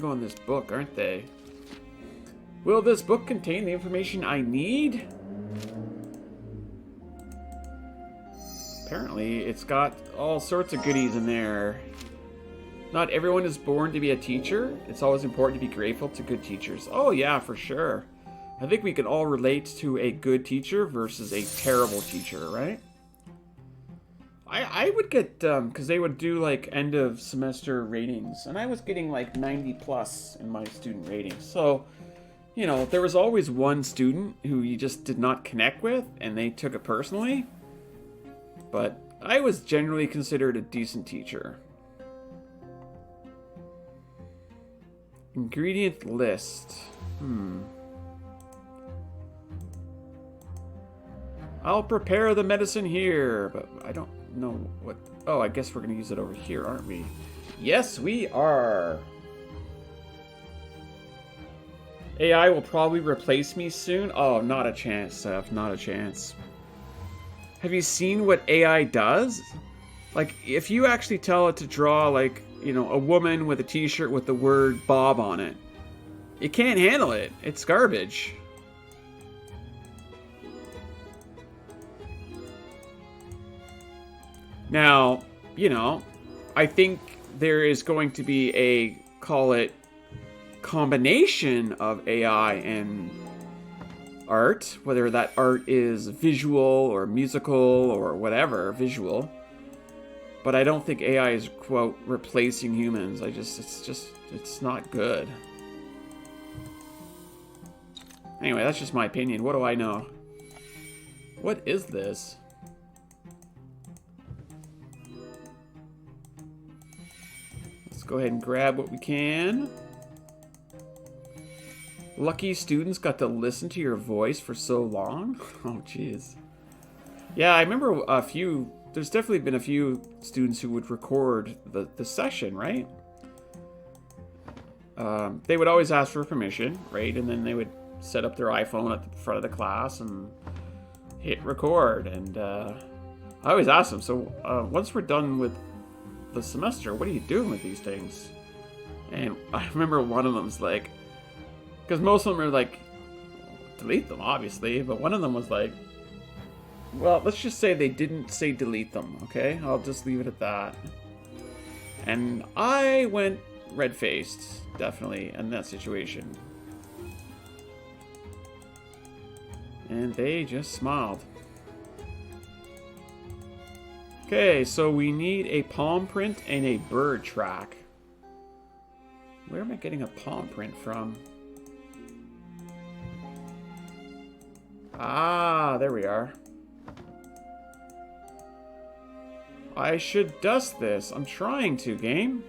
Go in this book, aren't they? Will this book contain the information I need? Apparently, it's got all sorts of goodies in there. Not everyone is born to be a teacher. It's always important to be grateful to good teachers. Oh yeah, for sure. I think we can all relate to a good teacher versus a terrible teacher, right? I would get, because they would do like end of semester ratings, and I was getting like 90 plus in my student ratings. So, you know, there was always one student who you just did not connect with, and they took it personally. But I was generally considered a decent teacher. Ingredient list. I'll prepare the medicine here, but I don't know what... Oh, I guess we're going to use it over here, aren't we? Yes, we are. AI will probably replace me soon. Oh, not a chance, Seth. Not a chance. Have you seen what AI does? Like, if you actually tell it to draw, like, you know, a woman with a t-shirt with the word Bob on it, it can't handle it. It's garbage. Now, you know, I think there is going to be a, call it, combination of AI and art, whether that art is visual or musical or whatever, visual. But I don't think AI is, quote, replacing humans. It's not good. Anyway, that's just my opinion. What do I know? What is this? Let's go ahead and grab what we can. Lucky students got to listen to your voice for so long. Oh, jeez. Yeah, I remember a few... There's definitely been a few students who would record the session, right? They would always ask for permission, right? And then they would set up their iPhone at the front of the class and hit record. And I always ask them, so once we're done with the semester, what are you doing with these things? And I remember one of them's like... Because most of them are like, delete them, obviously. But one of them was like, well, let's just say they didn't say delete them, okay? I'll just leave it at that. And I went red-faced, definitely, in that situation. And they just smiled. Okay, so we need a palm print and a bird track. Where am I getting a palm print from? Ah, there we are. I should dust this. I'm trying to, game.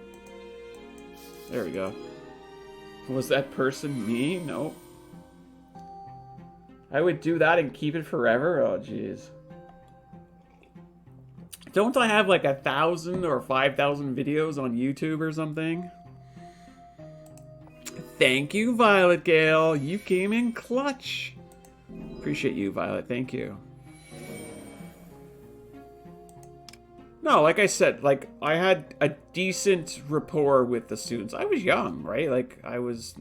There we go. Was that person me? Nope. I would do that and keep it forever? Oh, jeez. Don't I have like 1,000 or 5,000 videos on YouTube or something? Thank you, Violet Gale. You came in clutch. Appreciate you, Violet. Thank you. No, like I said, like, I had a decent rapport with the students. I was young, right? Like, I was...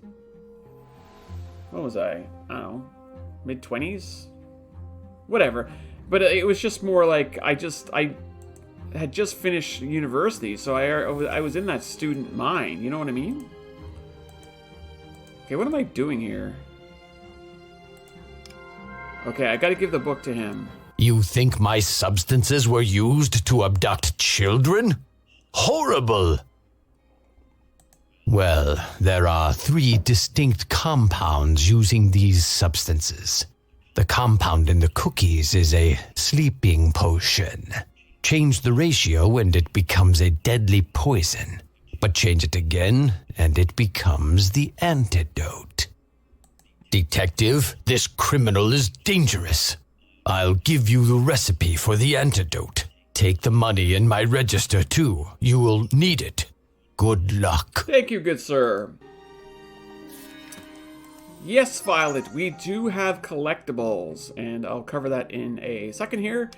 What was I? I don't know. Mid-20s? Whatever. But it was just more like, I had just finished university, so I was in that student mind. You know what I mean? Okay, what am I doing here? Okay, I gotta give the book to him. You think my substances were used to abduct children? Horrible! Well, there are 3 distinct compounds using these substances. The compound in the cookies is a sleeping potion. Change the ratio and it becomes a deadly poison. But change it again and it becomes the antidote. Detective, this criminal is dangerous. I'll give you the recipe for the antidote. Take the money in my register, too. You will need it. Good luck. Thank you, good sir. Yes, Violet, we do have collectibles, and I'll cover that in a second here.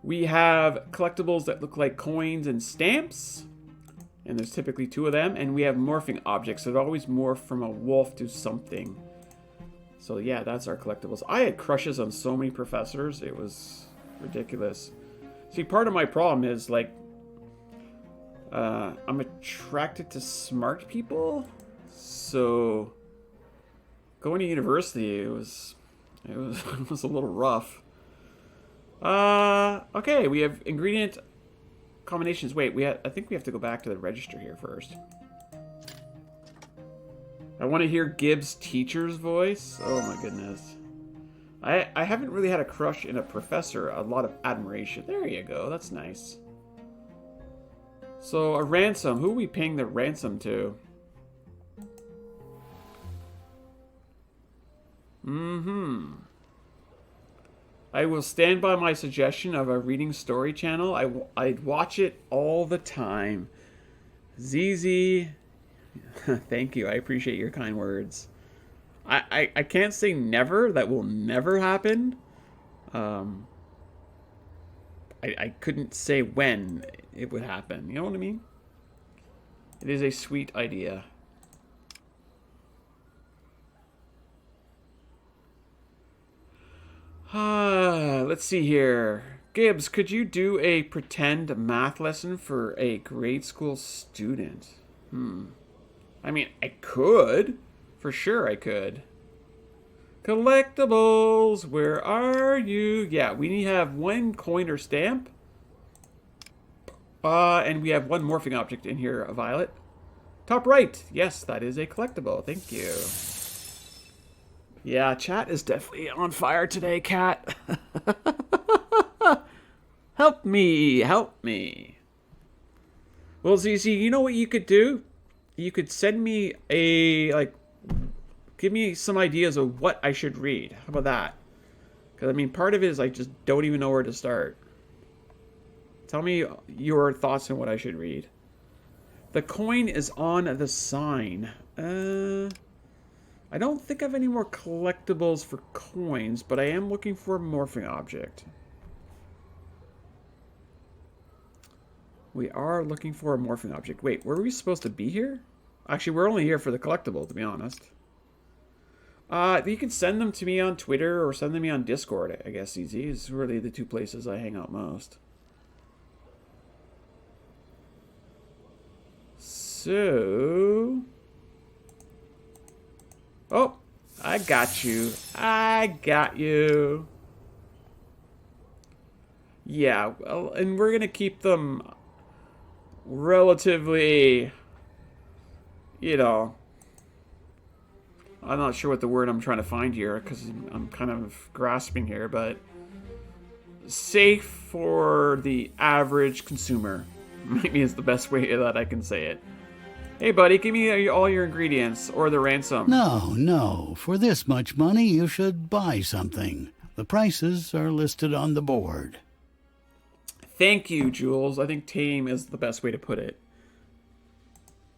We have collectibles that look like coins and stamps. And there's typically 2 of them, and we have morphing objects. So it always morph from a wolf to something. So yeah, that's our collectibles. I had crushes on so many professors. It was ridiculous. See, part of my problem is, like, I'm attracted to smart people. So going to university, it was it was a little rough. Okay, we have ingredient combinations. Wait, I think we have to go back to the register here first. I want to hear Gibbs' teacher's voice. Oh my goodness. I haven't really had a crush in a professor. A lot of admiration. There you go. That's nice. So, a ransom. Who are we paying the ransom to? I will stand by my suggestion of a reading story channel. I'd watch it all the time. ZZ, thank you. I appreciate your kind words. I can't say never. That will never happen. I couldn't say when it would happen. You know what I mean? It is a sweet idea. Let's see here. Gibbs, could you do a pretend math lesson for a grade school student? I mean, I could. For sure I could. Collectibles, where are you? Yeah, we have 1 coin or stamp. And we have 1 morphing object in here, a violet. Top right. Yes, that is a collectible. Thank you. Yeah, chat is definitely on fire today, Cat. Help me, help me. Well, ZZ, you know what you could do? You could send me give me some ideas of what I should read. How about that? Because, I mean, part of it is I just don't even know where to start. Tell me your thoughts on what I should read. The coin is on the sign. I don't think I have any more collectibles for coins, but I am looking for a morphing object. We are looking for a morphing object. Wait, were we supposed to be here? Actually, we're only here for the collectible, to be honest. You can send them to me on Twitter or send them to me on Discord, I guess. Easy is really the 2 places I hang out most. So... Oh, I got you. I got you. Yeah, well, and we're going to keep them relatively, you know, I'm not sure what the word I'm trying to find here because I'm kind of grasping here, but safe for the average consumer. Maybe is the best way that I can say it. Hey, buddy, give me all your ingredients or the ransom. No. For this much money, you should buy something. The prices are listed on the board. Thank you, Jules. I think tame is the best way to put it.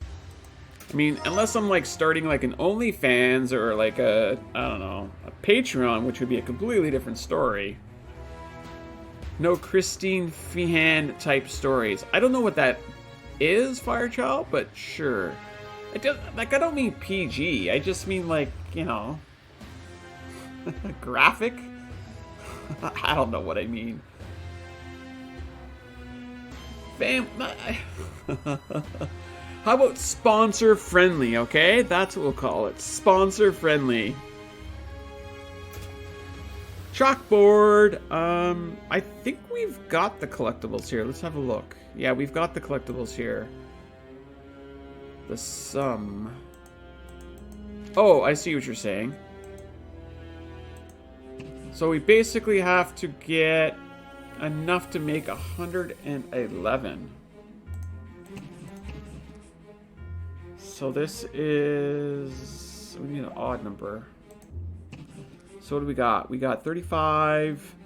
I mean, unless I'm like starting like an OnlyFans or like a, I don't know, a Patreon, which would be a completely different story. No Christine Feehan type stories. I don't know what that is, Firechild, but sure. I don't mean PG. I just mean like, you know, graphic. I don't know what I mean. How about sponsor friendly, okay? That's what we'll call it. Sponsor friendly. Chalkboard. I think we've got the collectibles here. Let's have a look. Yeah, we've got the collectibles here. The sum. Oh, I see what you're saying. So we basically have to get enough to make 111. So this is... we need an odd number. So what do we got? We got 35,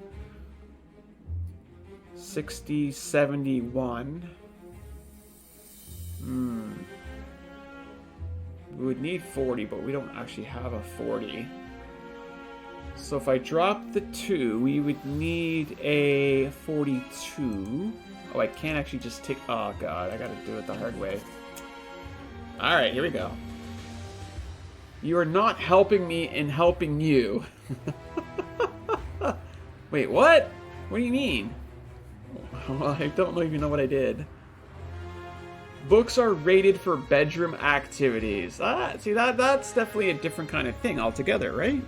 60, 71. We would need 40, but we don't actually have a 40. So if I drop the 2, we would need a 42. Oh, I can't actually just take... Oh, God. I gotta do it the hard way. Alright, here we go. You are not helping me in helping you. Wait, what? What do you mean? Well, I don't even know what I did. Books are rated for bedroom activities. See, that's definitely a different kind of thing altogether, right?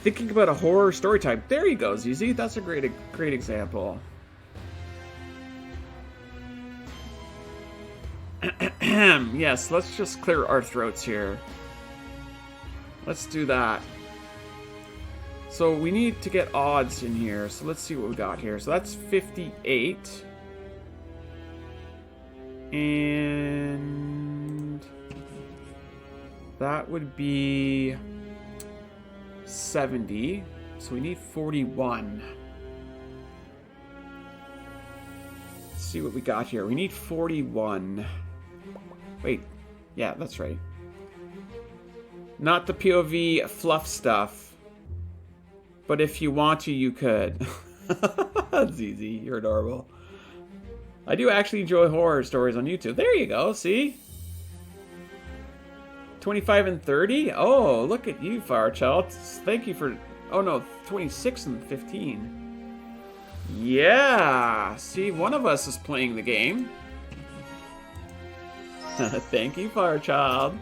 Thinking about a horror story type. There you go, ZZ. That's a great example. Yes, let's just clear our throats here. Let's do that. So we need to get odds in here. So let's see what we got here. So that's 58. And that would be 70. So we need 41. Let's see what we got here. We need 41. Wait. Yeah, that's right. Not the POV fluff stuff. But if you want to, you could. ZZ, you're adorable. I do actually enjoy horror stories on YouTube. There you go, see? 25 and 30? Oh, look at you, Firechild. Thank you for... Oh, no, 26 and 15. Yeah! See, one of us is playing the game. Thank you, Firechild.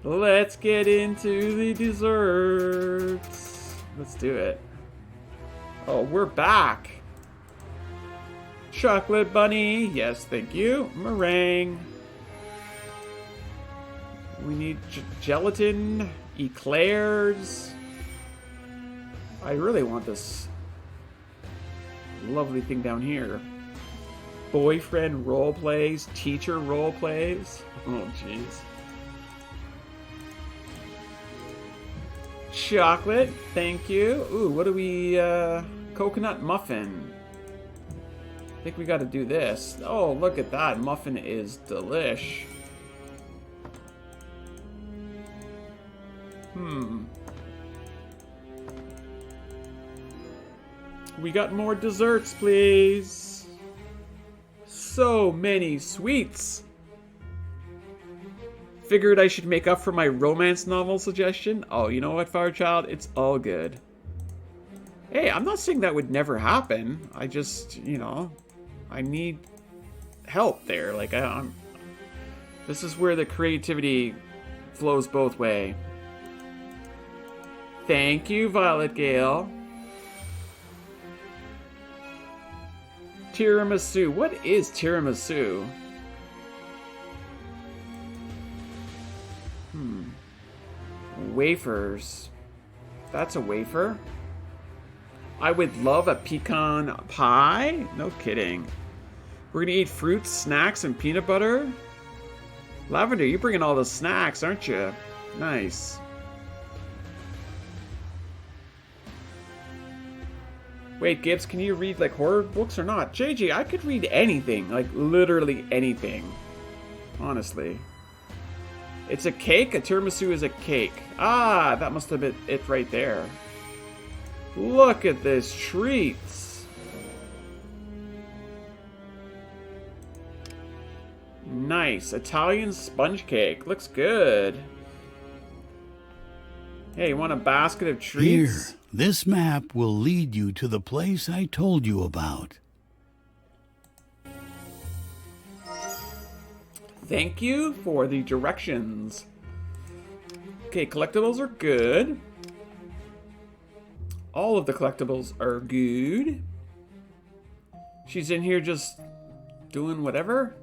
Let's get into the desserts. Let's do it. Oh, we're back. Chocolate bunny. Yes, thank you. Meringue. We need gelatin. Eclairs. I really want this lovely thing down here. Boyfriend role plays. Teacher role plays. Oh, jeez. Chocolate, thank you. Ooh, what do we, coconut muffin. I think we gotta do this. Oh, look at that. Muffin is delish. We got more desserts, please. So many sweets. Figured I should make up for my romance novel suggestion. Oh, you know what, Firechild? It's all good. Hey, I'm not saying that would never happen. I just, you know, I need help there. Like, this is where the creativity flows both ways. Thank you, Violet Gale. Tiramisu. What is tiramisu? Wafers. That's a wafer? I would love a pecan pie? No kidding. We're gonna eat fruits, snacks, and peanut butter? Lavender, you're bringing all the snacks, aren't you? Nice. Wait, Gibbs, can you read, like, horror books or not? JJ, I could read anything. Like, literally anything. Honestly. It's a cake? A tiramisu is a cake. Ah, that must have been it right there. Look at this treats. Nice. Italian sponge cake. Looks good. Hey, you want a basket of treats? Here, this map will lead you to the place I told you about. Thank you for the directions. Okay, collectibles are good. All of the collectibles are good. She's in here just doing whatever.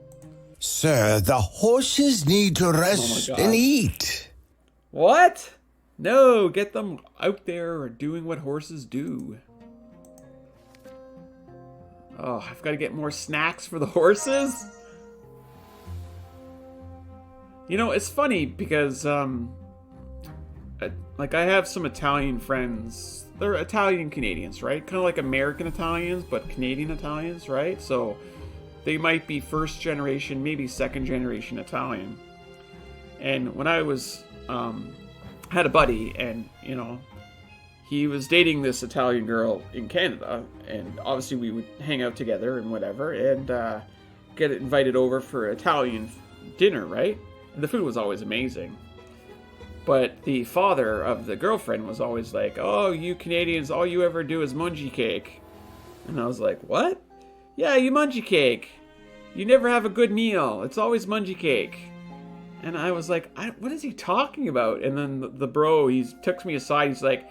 Sir, the horses need to rest and eat. What? No, get them out there doing what horses do. Oh, I've got to get more snacks for the horses? You know, it's funny because, like, I have some Italian friends. They're Italian-Canadians, right? Kind of like American Italians, but Canadian Italians, right? So they might be first generation, maybe second generation Italian. And when I was, had a buddy, and, you know, he was dating this Italian girl in Canada, and obviously we would hang out together and whatever, and get invited over for Italian dinner, right? And the food was always amazing. But the father of the girlfriend was always like, oh, you Canadians, all you ever do is mungie cake. And I was like, what? Yeah, you mungie cake. You never have a good meal. It's always mungie cake. And I was like, what is he talking about? And then the bro, he took me aside. He's like,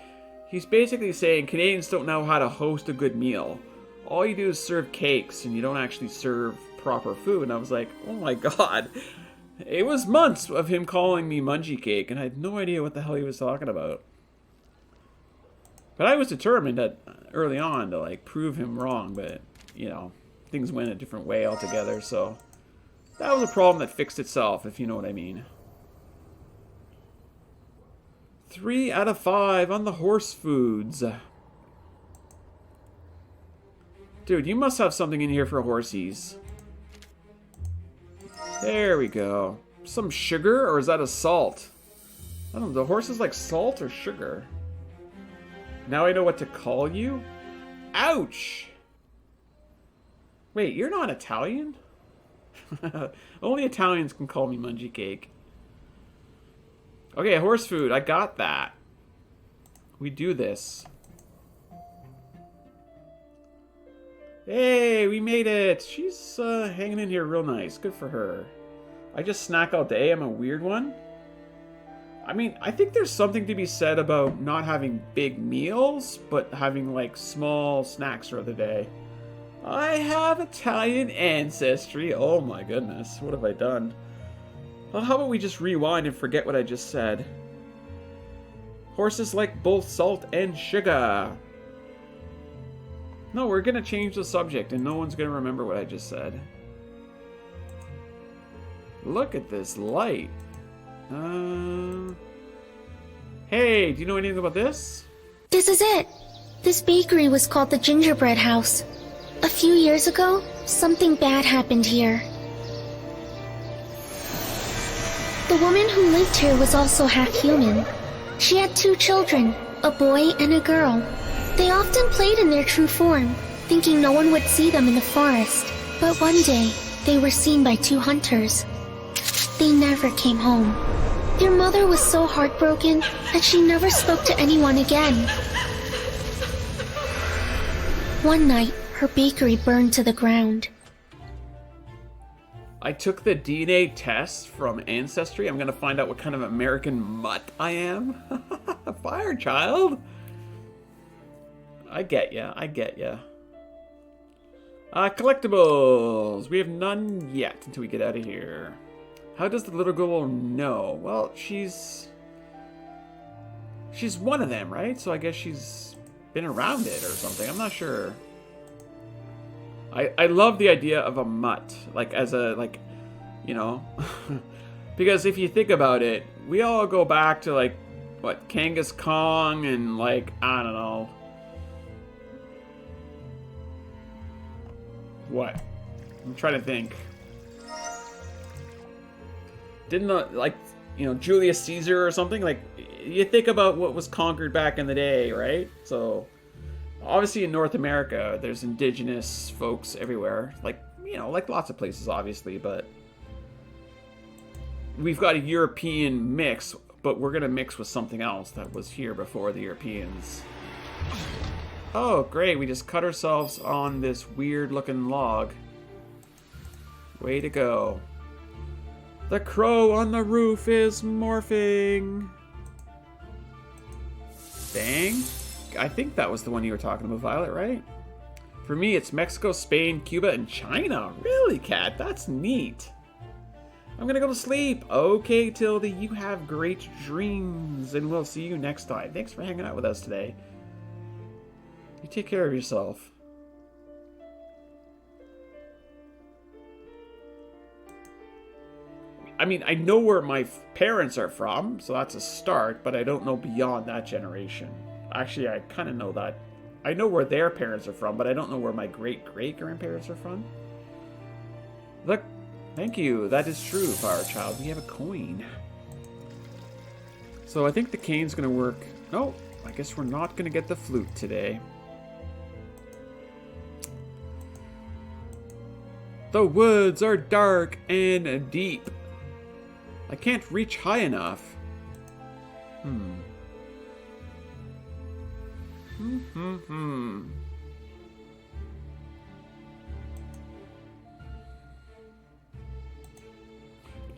he's basically saying Canadians don't know how to host a good meal. All you do is serve cakes, and you don't actually serve proper food. And I was like, oh my god. It was months of him calling me mungie cake, and I had no idea what the hell he was talking about. But I was determined early on to, like, prove him wrong, but, you know, things went a different way altogether, so that was a problem that fixed itself, if you know what I mean. 3 out of 5 on the horse foods. Dude, you must have something in here for horsies. There we go. Some sugar, or is that a salt? I don't know, the horses like salt or sugar? Now I know what to call you? Ouch! Wait, you're not Italian? Only Italians can call me mungie cake. Okay, horse food, I got that. We do this. Hey, we made it! She's hanging in here real nice. Good for her. I just snack all day. I'm a weird one. I mean, I think there's something to be said about not having big meals, but having, like, small snacks throughout the day. I have Italian ancestry. Oh my goodness, what have I done? Well, how about we just rewind and forget what I just said? Horses like both salt and sugar. No, we're gonna change the subject and no one's gonna remember what I just said. Look at this light. Hey, do you know anything about this? This is it. This bakery was called the Gingerbread House. A few years ago, something bad happened here. The woman who lived here was also half human. She had 2 children, a boy and a girl. They often played in their true form, thinking no one would see them in the forest. But one day, they were seen by 2 hunters. They never came home. Their mother was so heartbroken that she never spoke to anyone again. One night, her bakery burned to the ground. I took the DNA test from Ancestry. I'm gonna find out what kind of American mutt I am. Fire child. I get ya. I get ya. Collectibles. We have none yet until we get out of here. How does the little girl know? Well, she's one of them, right? So I guess she's been around it or something. I'm not sure. I love the idea of a mutt, like as a, like, you know, because if you think about it, we all go back to, like, what, Kangas Kong and, like, I don't know. What? I'm trying to think. Didn't, like, you know, Julius Caesar or something? Like, you think about what was conquered back in the day, right? So, obviously in North America, there's indigenous folks everywhere. Like, you know, like lots of places, obviously, but we've got a European mix, but we're going to mix with something else that was here before the Europeans. Oh, great. We just cut ourselves on this weird-looking log. Way to go. The crow on the roof is morphing. Bang. I think that was the one you were talking about, Violet, right? For me, it's Mexico, Spain, Cuba, and China. Really, Kat? That's neat. I'm gonna go to sleep. Okay, Tildy, you have great dreams, and we'll see you next time. Thanks for hanging out with us today. You take care of yourself. I mean, I know where my parents are from, so that's a start, but I don't know beyond that generation. Actually, I kind of know that. I know where their parents are from, but I don't know where my great-great-grandparents are from. Look, thank you. That is true, Fire Child. We have a coin. So I think the cane's gonna work. No, I guess we're not gonna get the flute today. The woods are dark and deep. I can't reach high enough.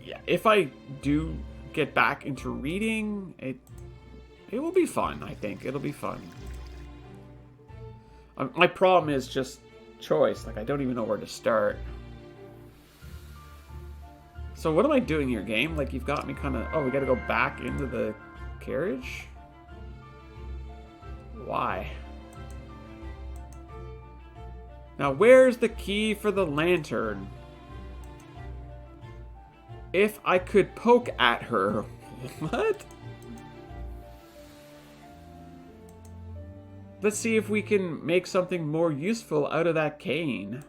Yeah, if I do get back into reading, it will be fun, I think. It'll be fun. My problem is just choice. Like, I don't even know where to start. So what am I doing here, game? Like, you've got me kind of... Oh, we gotta go back into the carriage? Why? Now, where's the key for the lantern? If I could poke at her... What? Let's see if we can make something more useful out of that cane.